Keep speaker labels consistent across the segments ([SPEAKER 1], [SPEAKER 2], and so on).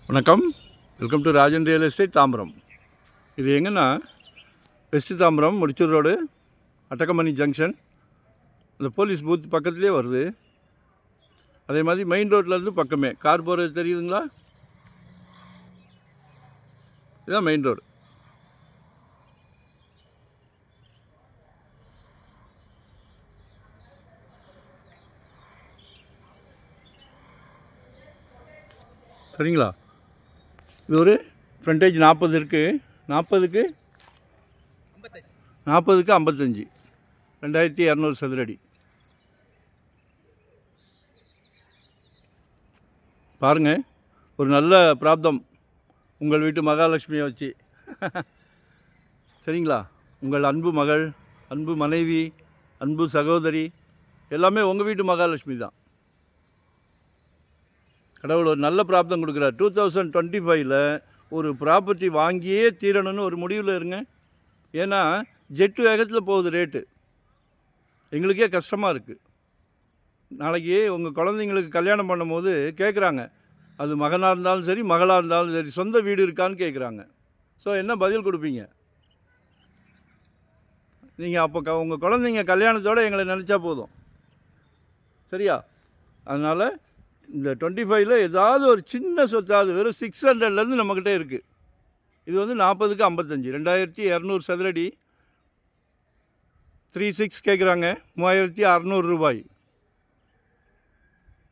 [SPEAKER 1] வணக்கம். Welcome to Rajan real estate Tambaram. இது எங்கன்னா west Tambaram Mudichur road Attagamani junction அந்த போலீஸ் பூத் பக்கத்துலேயே வருது. அதே மாதிரி மெயின் ரோட்லேருந்து பக்கமே கார் போகிறது தெரியுதுங்களா? இதுதான் மெயின் ரோடு. சரிங்களா? இது ஒரு ஃப்ரண்டேஜ் 40 இருக்குது. 40க்கு 55 2200 சதுரடி. பாருங்கள், ஒரு நல்ல பிராப்தம் உங்கள் வீட்டு மகாலட்சுமியை வச்சு. சரிங்களா? உங்கள் அன்பு மகள், அன்பு மனைவி, அன்பு சகோதரி எல்லாமே உங்கள் வீட்டு மகாலட்சுமி தான். கடவுள் ஒரு நல்ல பிராப்தம் கொடுக்குறார். 2025ல் ஒரு ப்ராப்பர்ட்டி வாங்கியே தீரணும்னு ஒரு முடிவில் இருங்க. ஏன்னா ஜெட்டு வேகத்தில் போகுது ரேட்டு. எங்களுக்கே கஷ்டமாக இருக்குது. நாளைக்கு உங்கள் குழந்தைங்களுக்கு கல்யாணம் பண்ணும்போது கேட்குறாங்க, அது மகனாக இருந்தாலும் சரி மகளாக இருந்தாலும் சரி, சொந்த வீடு இருக்கான்னு கேட்குறாங்க. ஸோ என்ன பதில் கொடுப்பீங்க நீங்கள்? அப்போ உங்கள் குழந்தைங்க கல்யாணத்தோடு எங்களை நினச்சா போதும். சரியா? அதனால் இந்த 25ல் ஏதாவது ஒரு சின்ன சொத்தாவது வெறும் 600லேருந்து நம்மக்கிட்ட இருக்குது. இது வந்து 40க்கு 55 2200 சதுரடி. 36 கேட்குறாங்க, 3600 ரூபாய்.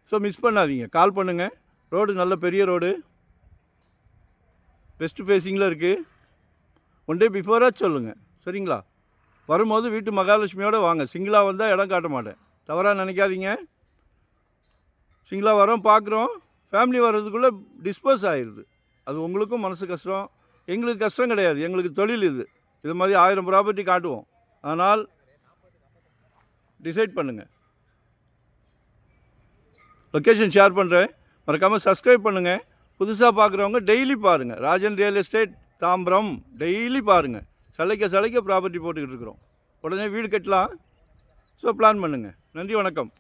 [SPEAKER 1] ஸோ மிஸ் பண்ணாதீங்க, கால் பண்ணுங்கள். ரோடு நல்ல பெரிய ரோடு, வெஸ்ட் ஃபேஸிங்கில் இருக்குது. ஒன் டே பிஃபோராக சொல்லுங்கள். சரிங்களா? வரும்போது வீட்டு மகாலட்சுமியோடு வாங்க. சிங்கிளாக வந்தால் இடம் காட்ட மாட்டேன், தவறாக நினைக்காதீங்க. சிங்கிளாக வரோம், பார்க்குறோம், ஃபேமிலி வர்றதுக்குள்ளே டிஸ்போஸ் ஆகிடுது. அது உங்களுக்கும் மனசு கஷ்டம், எங்களுக்கு கஷ்டம் கிடையாது. எங்களுக்கு தொழில் இது மாதிரி 1000 ப்ராப்பர்ட்டி காட்டுவோம். ஆனால் டிசைட் பண்ணுங்கள். லொக்கேஷன் ஷேர் பண்ணுறேன், மறக்காமல் சப்ஸ்கிரைப் பண்ணுங்கள். புதுசாக பார்க்குறவங்க டெய்லி பாருங்கள். Rajan real estate Tambaram daily பாருங்கள். சளைக்க ப்ராப்பர்ட்டி போட்டுக்கிட்டு இருக்கிறோம். உடனே வீடு கட்டலாம். ஸோ பிளான் பண்ணுங்கள். நன்றி, வணக்கம்.